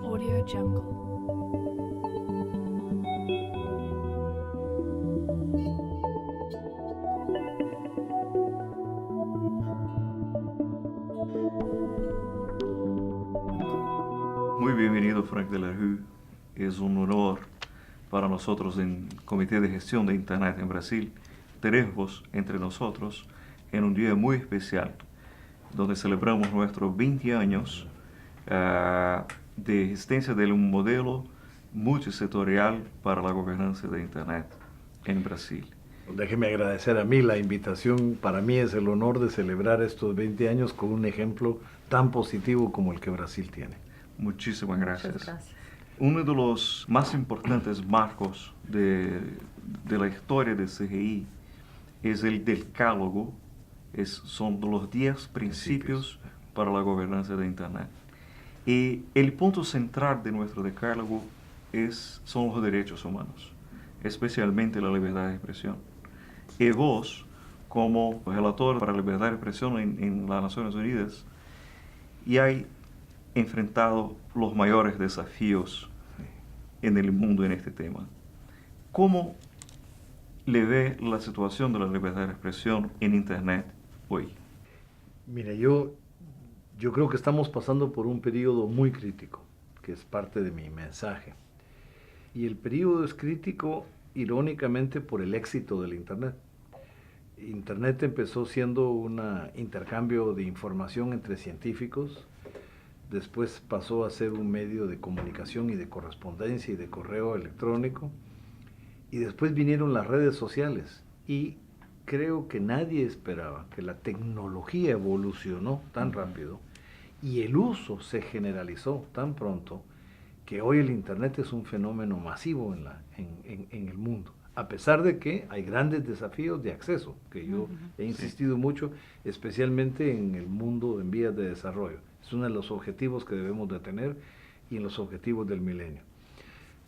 Audio Jungle. Muy bienvenido, Frank de la Rue. Es un honor para nosotros en Comité de Gestión de Internet en Brasil tenervos entre nosotros en un día muy especial, donde celebramos nuestros 20 años de existencia de un modelo multisectorial para la gobernanza de Internet en Brasil. Déjeme agradecer a mí la invitación. Para mí es el honor de celebrar estos 20 años con un ejemplo tan positivo como el que Brasil tiene. Muchísimas gracias. Muchas gracias. Uno de los más importantes marcos de la historia de CGI es el decálogo, son los 10 principios para la gobernanza de Internet. Y el punto central de nuestro decálogo son los derechos humanos, especialmente la libertad de expresión. Y vos, como relator para la libertad de expresión en las Naciones Unidas, y hay enfrentado los mayores desafíos en el mundo en este tema. ¿Cómo le ve la situación de la libertad de expresión en Internet hoy? Mira, yo creo que estamos pasando por un periodo muy crítico, que es parte de mi mensaje. Y el periodo es crítico, irónicamente, por el éxito del Internet. Internet empezó siendo un intercambio de información entre científicos, después pasó a ser un medio de comunicación y de correspondencia y de correo electrónico, y después vinieron las redes sociales, y creo que nadie esperaba que la tecnología evolucionó tan rápido y el uso se generalizó tan pronto que hoy el Internet es un fenómeno masivo en el mundo, a pesar de que hay grandes desafíos de acceso, que yo he insistido mucho, especialmente en el mundo en vías de desarrollo. Es uno de los objetivos que debemos de tener y en los objetivos del milenio.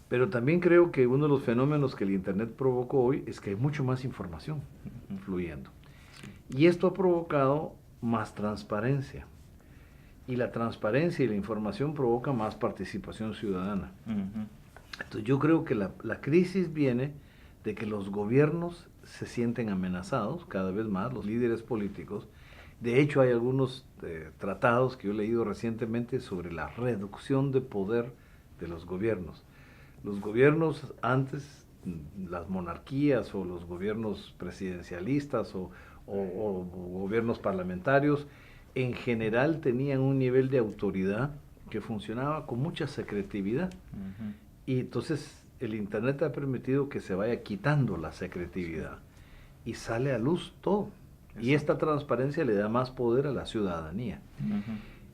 Pero también creo que uno de los fenómenos que el Internet provocó hoy es que hay mucho más información fluyendo. Y esto ha provocado más transparencia. Y la transparencia y la información provoca más participación ciudadana. Entonces yo creo que la crisis viene de que los gobiernos se sienten amenazados cada vez más, los líderes políticos. De hecho, hay algunos tratados que yo he leído recientemente sobre la reducción de poder de los gobiernos. Los gobiernos antes, las monarquías o los gobiernos presidencialistas o gobiernos parlamentarios, en general tenían un nivel de autoridad que funcionaba con mucha secretividad. Y entonces el Internet ha permitido que se vaya quitando la secretividad y sale a luz todo. Y esta transparencia le da más poder a la ciudadanía.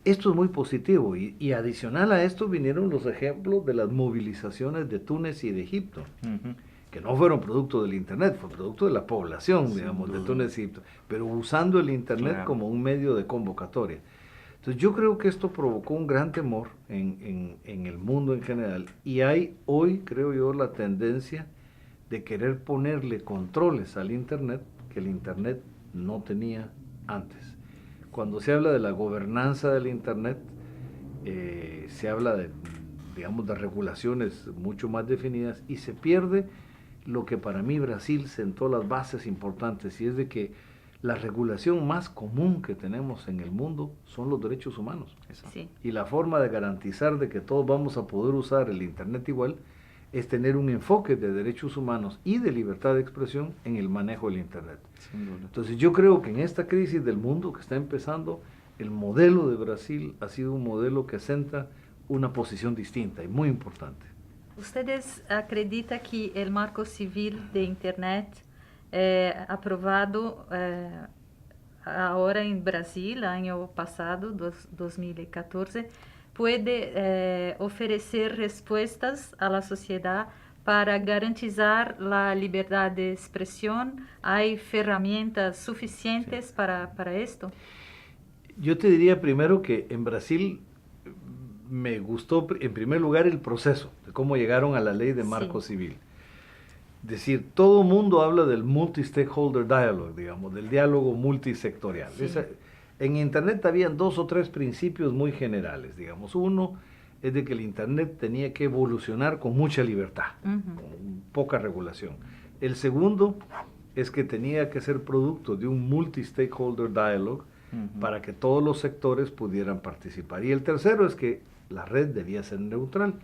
Esto es muy positivo y adicional a esto vinieron los ejemplos de las movilizaciones de Túnez y de Egipto, que no fueron producto del Internet, fue producto de la población, digamos, de Túnez y Egipto, pero usando el Internet como un medio de convocatoria. Entonces yo creo que esto provocó un gran temor en el mundo en general y hay hoy, creo yo, la tendencia de querer ponerle controles al Internet que el Internet no tenía antes. Cuando se habla de la gobernanza del Internet, se habla de, digamos, de regulaciones mucho más definidas y se pierde lo que para mí Brasil sentó las bases importantes, y es de que la regulación más común que tenemos en el mundo son los derechos humanos. Sí. Y la forma de garantizar de que todos vamos a poder usar el Internet igual es tener un enfoque de derechos humanos y de libertad de expresión en el manejo del Internet. Entonces yo creo que en esta crisis del mundo que está empezando, el modelo de Brasil ha sido un modelo que asenta una posición distinta y muy importante. ¿Ustedes acreditan que el marco civil de Internet aprobado ahora en Brasil, año pasado, 2014, puede ofrecer respuestas a la sociedad para garantizar la libertad de expresión? ¿Hay herramientas suficientes para esto? Yo te diría primero que en Brasil me gustó en primer lugar el proceso de cómo llegaron a la ley de marco civil. Es decir, todo mundo habla del multi-stakeholder dialogue, digamos, del diálogo multisectorial. En Internet habían 2 o 3 principios muy generales, digamos. Uno es de que el Internet tenía que evolucionar con mucha libertad, Ujú. con poca regulación. El segundo es que tenía que ser producto de un multi-stakeholder dialogue para que todos los sectores pudieran participar. Y el tercero es que la red debía ser neutral.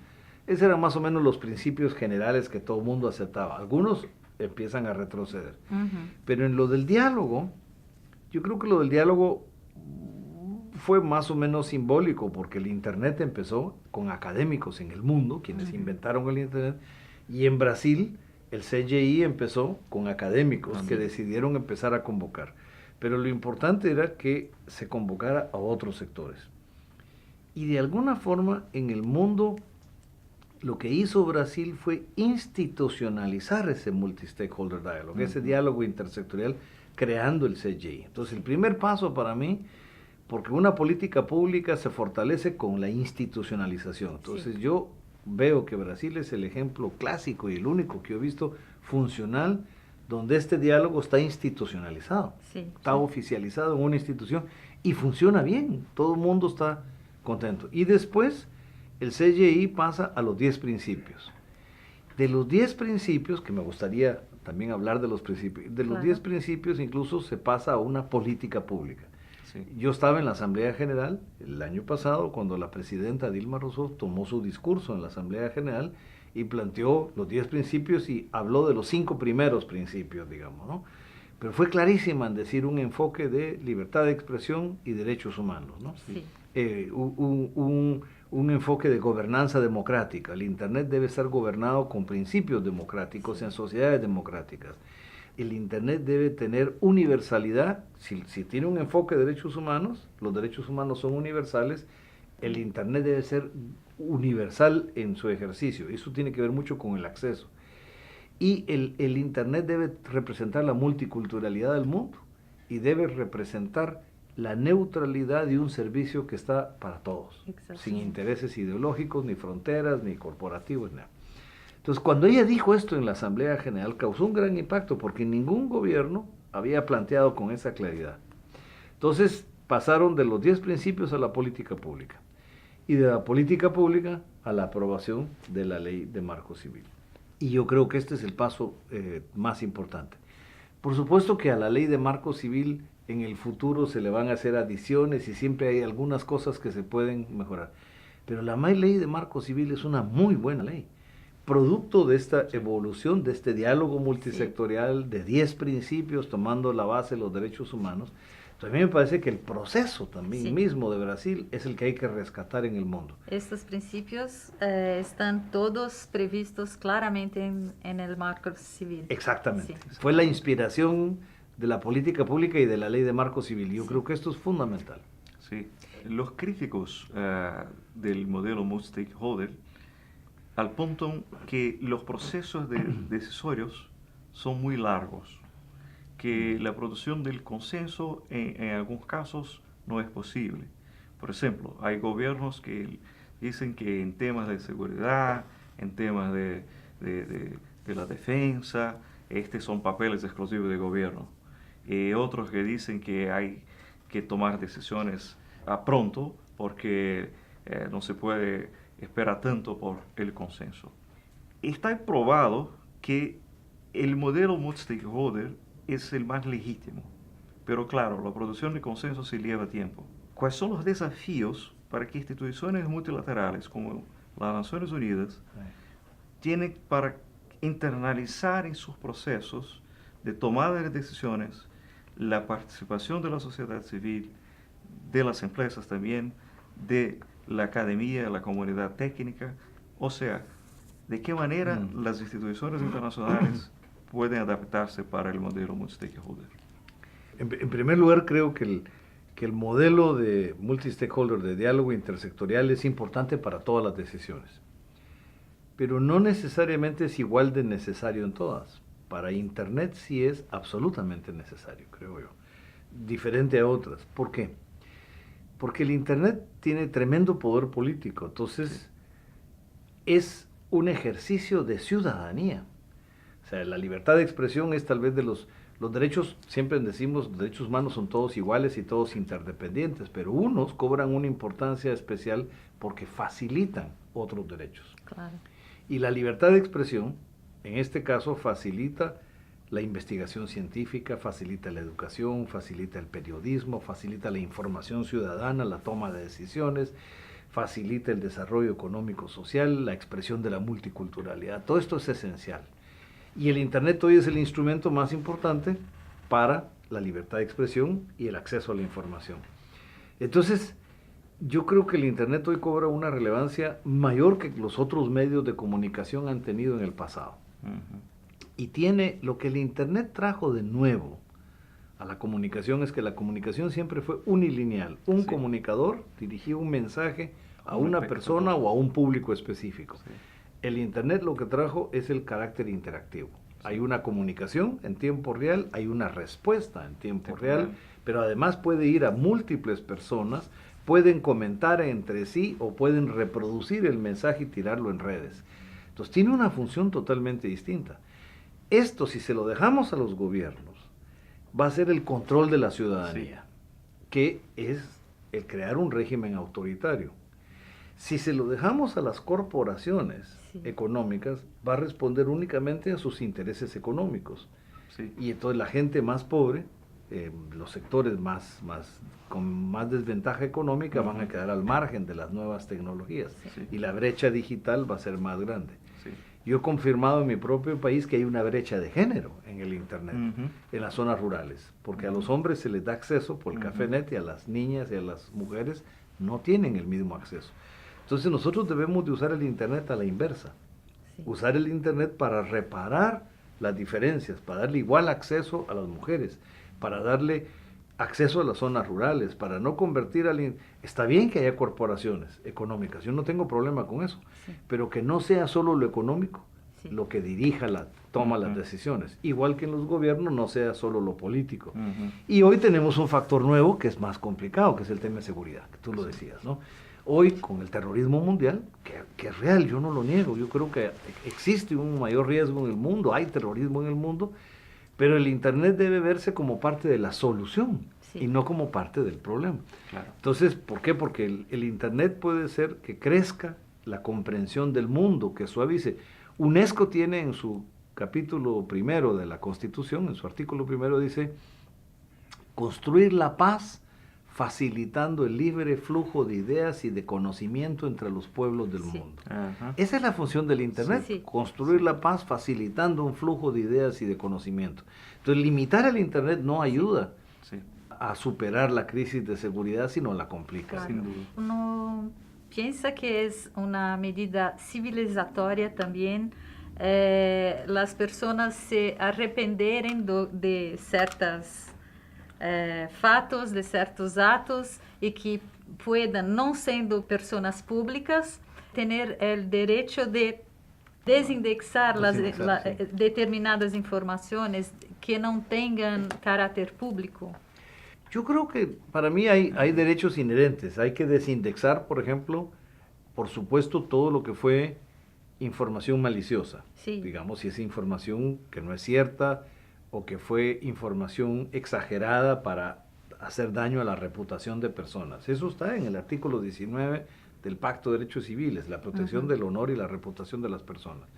Esos eran más o menos los principios generales que todo el mundo aceptaba. Algunos empiezan a retroceder. Ujú. Pero en lo del diálogo, yo creo que lo del diálogo fue más o menos simbólico, porque el Internet empezó con académicos en el mundo, quienes inventaron el Internet, y en Brasil el CGI empezó con académicos que decidieron empezar a convocar. Pero lo importante era que se convocara a otros sectores. Y de alguna forma en el mundo lo que hizo Brasil fue institucionalizar ese multi-stakeholder dialogue, ese diálogo intersectorial, creando el CGI. Entonces el primer paso para mí, porque una política pública se fortalece con la institucionalización. Entonces yo veo que Brasil es el ejemplo clásico y el único que he visto funcional donde este diálogo está institucionalizado, está oficializado en una institución y funciona bien, todo el mundo está contento. Y después el CGI pasa a los 10 principios. De los 10 principios, que me gustaría también hablar de los principios, de los 10 principios incluso se pasa a una política pública. Sí. Yo estaba en la Asamblea General el año pasado cuando la presidenta Dilma Rousseff tomó su discurso en la Asamblea General y planteó los 10 principios y habló de los 5 primeros principios, digamos, ¿no? Pero fue clarísima en decir un enfoque de libertad de expresión y derechos humanos, ¿no? Sí. Un enfoque de gobernanza democrática. El Internet debe ser gobernado con principios democráticos en sociedades democráticas. El Internet debe tener universalidad. Si tiene un enfoque de derechos humanos, los derechos humanos son universales, el Internet debe ser universal en su ejercicio. Eso tiene que ver mucho con el acceso. Y el Internet debe representar la multiculturalidad del mundo y debe representar la neutralidad de un servicio que está para todos, sin intereses ideológicos, ni fronteras, ni corporativos, nada. Entonces, cuando ella dijo esto en la Asamblea General, causó un gran impacto, porque ningún gobierno había planteado con esa claridad. Entonces, pasaron de los 10 principios a la política pública, y de la política pública a la aprobación de la ley de marco civil. Y yo creo que este es el paso más importante. Por supuesto que a la ley de marco civil en el futuro se le van a hacer adiciones y siempre hay algunas cosas que se pueden mejorar. Pero la ley de marco civil es una muy buena ley, producto de esta evolución, de este diálogo multisectorial, de 10 principios tomando la base de los derechos humanos. Entonces a mí me parece que el proceso también mismo de Brasil es el que hay que rescatar en el mundo. Estos principios están todos previstos claramente en el marco civil. Exactamente. Fue la inspiración de la política pública y de la ley de marco civil. Yo creo que esto es fundamental. Sí. Los críticos del modelo multi-stakeholder, al punto que los procesos decisorios son muy largos, que la producción del consenso en algunos casos no es posible. Por ejemplo, hay gobiernos que dicen que en temas de seguridad, en temas de la defensa, estos son papeles exclusivos del gobierno. Otros que dicen que hay que tomar decisiones a pronto porque no se puede esperar tanto por el consenso. Está probado que el modelo multi-stakeholder es el más legítimo, pero claro, la producción de consenso se lleva tiempo. ¿Cuáles son los desafíos para que instituciones multilaterales como las Naciones Unidas tienen para internalizar en sus procesos de tomada de decisiones la participación de la sociedad civil, de las empresas también, de la academia, la comunidad técnica? O sea, ¿de qué manera las instituciones internacionales pueden adaptarse para el modelo multi-stakeholder? En primer lugar, creo que el modelo de multi-stakeholder, de diálogo intersectorial, es importante para todas las decisiones, pero no necesariamente es igual de necesario en todas. Para Internet sí es absolutamente necesario, creo yo, diferente a otras. ¿Por qué? Porque el Internet tiene tremendo poder político, entonces es un ejercicio de ciudadanía. O sea, la libertad de expresión es tal vez de los derechos, siempre decimos, los derechos humanos son todos iguales y todos interdependientes, pero unos cobran una importancia especial porque facilitan otros derechos. Claro. Y la libertad de expresión, en este caso, facilita la investigación científica, facilita la educación, facilita el periodismo, facilita la información ciudadana, la toma de decisiones, facilita el desarrollo económico-social, la expresión de la multiculturalidad. Todo esto es esencial. Y el Internet hoy es el instrumento más importante para la libertad de expresión y el acceso a la información. Entonces, yo creo que el Internet hoy cobra una relevancia mayor que los otros medios de comunicación han tenido en el pasado. Y tiene lo que el Internet trajo de nuevo a la comunicación, es que la comunicación siempre fue unilineal. Un comunicador dirigía un mensaje a una persona o a un público específico. Sí. El Internet lo que trajo es el carácter interactivo. Hay una comunicación en tiempo real, hay una respuesta en tiempo real, pero además puede ir a múltiples personas, pueden comentar entre sí o pueden reproducir el mensaje y tirarlo en redes. Entonces tiene una función totalmente distinta. Esto, si se lo dejamos a los gobiernos, va a ser el control de la ciudadanía, que es el crear un régimen autoritario. Si se lo dejamos a las corporaciones económicas, va a responder únicamente a sus intereses económicos. Y entonces la gente más pobre, los sectores con más desventaja económica van a quedar al margen de las nuevas tecnologías. Y la brecha digital va a ser más grande. Yo he confirmado en mi propio país que hay una brecha de género en el Internet, en las zonas rurales, porque a los hombres se les da acceso por el Cafenet y a las niñas y a las mujeres no tienen el mismo acceso. Entonces nosotros debemos de usar el Internet a la inversa, usar el Internet para reparar las diferencias, para darle igual acceso a las mujeres, para darle acceso a las zonas rurales, para no convertir al... Está bien que haya corporaciones económicas, yo no tengo problema con eso, pero que no sea solo lo económico lo que dirija toma las decisiones, igual que en los gobiernos no sea solo lo político. Y hoy tenemos un factor nuevo que es más complicado, que es el tema de seguridad, que tú lo decías, ¿no? Hoy, con el terrorismo mundial, que es real, yo no lo niego, yo creo que existe un mayor riesgo en el mundo, hay terrorismo en el mundo, pero el Internet debe verse como parte de la solución y no como parte del problema. Claro. Entonces, ¿por qué? Porque el Internet puede ser que crezca la comprensión del mundo, que suavice. UNESCO tiene en su capítulo primero de la Constitución, en su artículo primero dice, construir la paz facilitando el libre flujo de ideas y de conocimiento entre los pueblos del mundo. Esa es la función del Internet, construir la paz facilitando un flujo de ideas y de conocimiento. Entonces, limitar el Internet no ayuda a superar la crisis de seguridad, sino la complica. Claro. Sin duda. Uno piensa que es una medida civilizatoria también las personas se arrependerem de certas fatos, de certos atos e que puedan, não sendo pessoas públicas, ter o direito de desindexar determinadas informações que não tenham caráter público. Yo creo que para mí hay derechos inherentes. Hay que desindexar, por ejemplo, por supuesto, todo lo que fue información maliciosa. Digamos, si es información que no es cierta o que fue información exagerada para hacer daño a la reputación de personas. Eso está en el artículo 19 del Pacto de Derechos Civiles, la protección del honor y la reputación de las personas.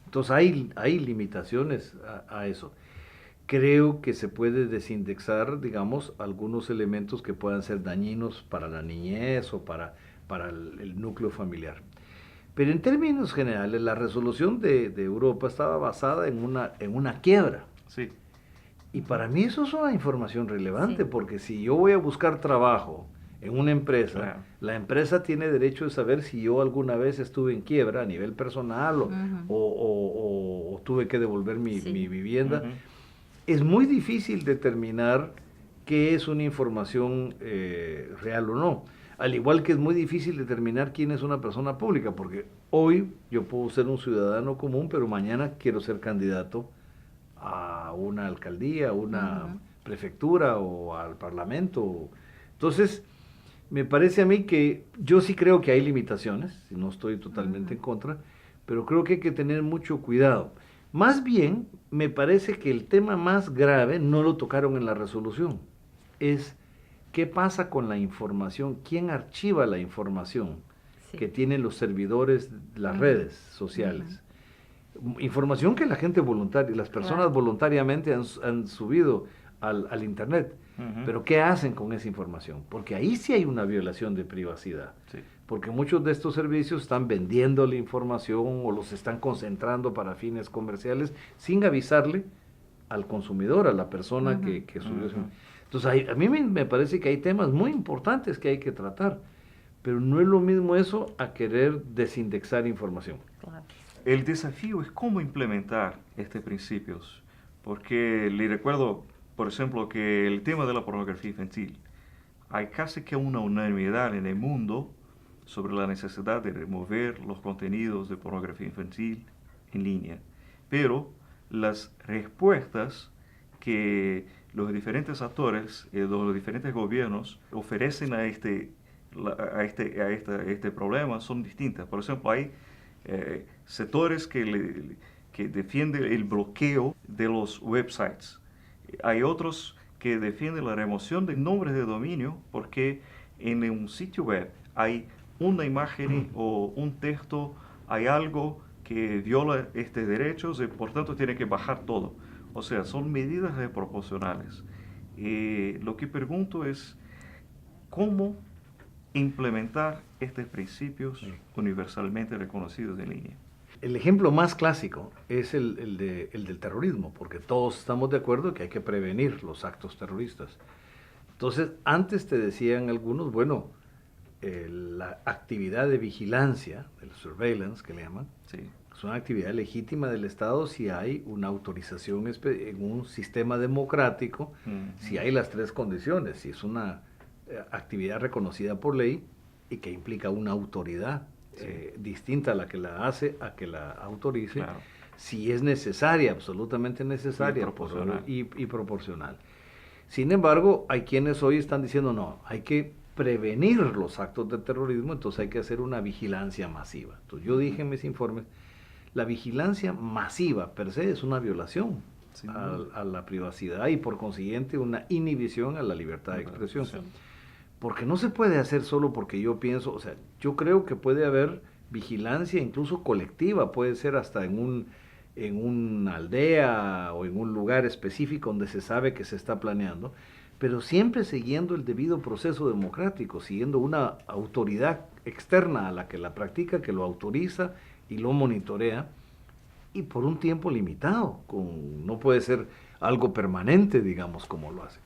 Entonces hay limitaciones a eso. Creo que se puede desindexar, digamos, algunos elementos que puedan ser dañinos para la niñez o para el núcleo familiar. Pero en términos generales, la resolución de Europa estaba basada en una quiebra. Sí. Y para mí eso es una información relevante, porque si yo voy a buscar trabajo en una empresa, la empresa tiene derecho de saber si yo alguna vez estuve en quiebra a nivel personal o tuve que devolver mi vivienda. Es muy difícil determinar qué es una información real o no. Al igual que es muy difícil determinar quién es una persona pública, porque hoy yo puedo ser un ciudadano común, pero mañana quiero ser candidato a una alcaldía, a una prefectura o al parlamento. Entonces, me parece a mí que yo sí creo que hay limitaciones, no estoy totalmente en contra, pero creo que hay que tener mucho cuidado. Más bien, me parece que el tema más grave no lo tocaron en la resolución, es qué pasa con la información, quién archiva la información Sí. que tienen los servidores, las redes sociales. Información que la gente voluntaria, las personas voluntariamente han subido al Internet. Pero ¿qué hacen con esa información? Porque ahí sí hay una violación de privacidad. Sí. Porque muchos de estos servicios están vendiendo la información o los están concentrando para fines comerciales sin avisarle al consumidor, a la persona que subió eso. Entonces, a mí me parece que hay temas muy importantes que hay que tratar, pero no es lo mismo eso a querer desindexar información. Claro. El desafío es cómo implementar estos principios, porque le recuerdo, por ejemplo, que el tema de la pornografía infantil, hay casi que una unanimidad en el mundo sobre la necesidad de remover los contenidos de pornografía infantil en línea, pero las respuestas que los diferentes actores, los diferentes gobiernos ofrecen a este problema son distintas. Por ejemplo, hay sectores que defienden el bloqueo de los websites. Hay otros que defienden la remoción de nombres de dominio porque en un sitio web hay una imagen o un texto, hay algo que viola estos derechos y por tanto tiene que bajar todo. O sea, son medidas desproporcionales. Lo que pregunto es cómo implementar estos principios universalmente reconocidos en línea. El ejemplo más clásico es el del terrorismo, porque todos estamos de acuerdo que hay que prevenir los actos terroristas. Entonces, antes te decían algunos, bueno, la actividad de vigilancia, el surveillance que le llaman, Sí. es una actividad legítima del Estado si hay una autorización en un sistema democrático, si hay las tres condiciones, si es una actividad reconocida por ley y que implica una autoridad distinta a la que la hace, a que la autorice, Claro. si es necesaria, absolutamente necesaria y proporcional. Sin embargo, hay quienes hoy están diciendo no, hay que prevenir los actos de terrorismo, entonces hay que hacer una vigilancia masiva. Entonces yo dije en mis informes, la vigilancia masiva per se es una violación a la privacidad y por consiguiente una inhibición a la libertad de expresión. Sí. Porque no se puede hacer solo porque yo pienso, o sea, yo creo que puede haber vigilancia incluso colectiva, puede ser hasta en una aldea o en un lugar específico donde se sabe que se está planeando, pero siempre siguiendo el debido proceso democrático, siguiendo una autoridad externa a la que la practica, que lo autoriza y lo monitorea, y por un tiempo limitado, no puede ser algo permanente, digamos, como lo hace.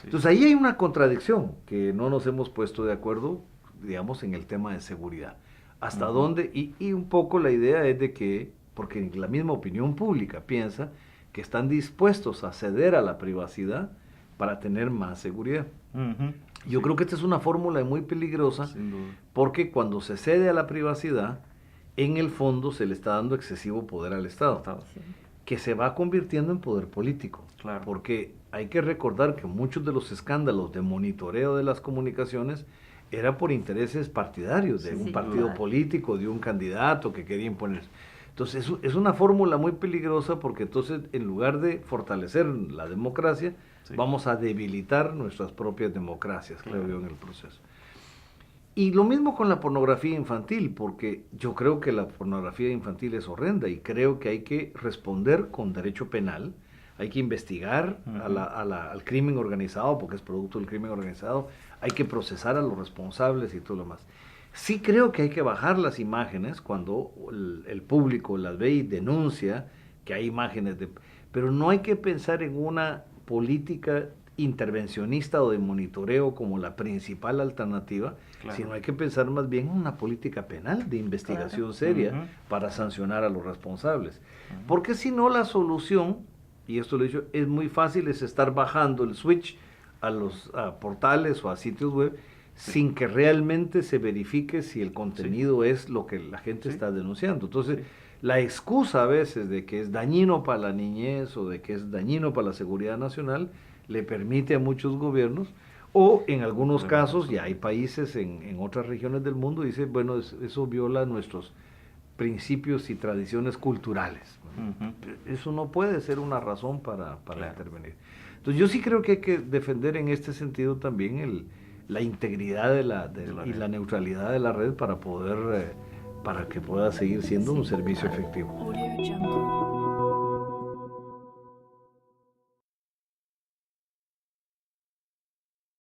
Entonces ahí hay una contradicción que no nos hemos puesto de acuerdo, digamos, en el tema de seguridad. ¿Hasta dónde? Y un poco la idea es de que, porque la misma opinión pública piensa que están dispuestos a ceder a la privacidad para tener más seguridad. Yo creo que esta es una fórmula muy peligrosa porque cuando se cede a la privacidad, en el fondo se le está dando excesivo poder al Estado, que se va convirtiendo en poder político. Claro. Porque hay que recordar que muchos de los escándalos de monitoreo de las comunicaciones era por intereses partidarios, de un partido político, de un candidato que quería imponer. Entonces es una fórmula muy peligrosa porque entonces en lugar de fortalecer la democracia, vamos a debilitar nuestras propias democracias, creo yo, en el proceso. Y lo mismo con la pornografía infantil, porque yo creo que la pornografía infantil es horrenda y creo que hay que responder con derecho penal, hay que investigar al crimen organizado, porque es producto del crimen organizado, hay que procesar a los responsables y todo lo demás. Sí creo que hay que bajar las imágenes cuando el público las ve y denuncia que hay imágenes pero no hay que pensar en una política intervencionista o de monitoreo como la principal alternativa, sino hay que pensar más bien en una política penal de investigación seria para sancionar a los responsables. Porque si no, la solución, y esto lo he dicho, es muy fácil, es estar bajando el switch a los portales o a sitios web sin que realmente se verifique si el contenido es lo que la gente está denunciando. Entonces, la excusa a veces de que es dañino para la niñez o de que es dañino para la seguridad nacional le permite a muchos gobiernos, o en algunos casos, ya hay países en otras regiones del mundo, dice, bueno, eso viola nuestros principios y tradiciones culturales. Eso no puede ser una razón para intervenir. Entonces yo sí creo que hay que defender en este sentido también la integridad y la neutralidad de la red para que pueda seguir siendo un servicio efectivo. Audio Jungle.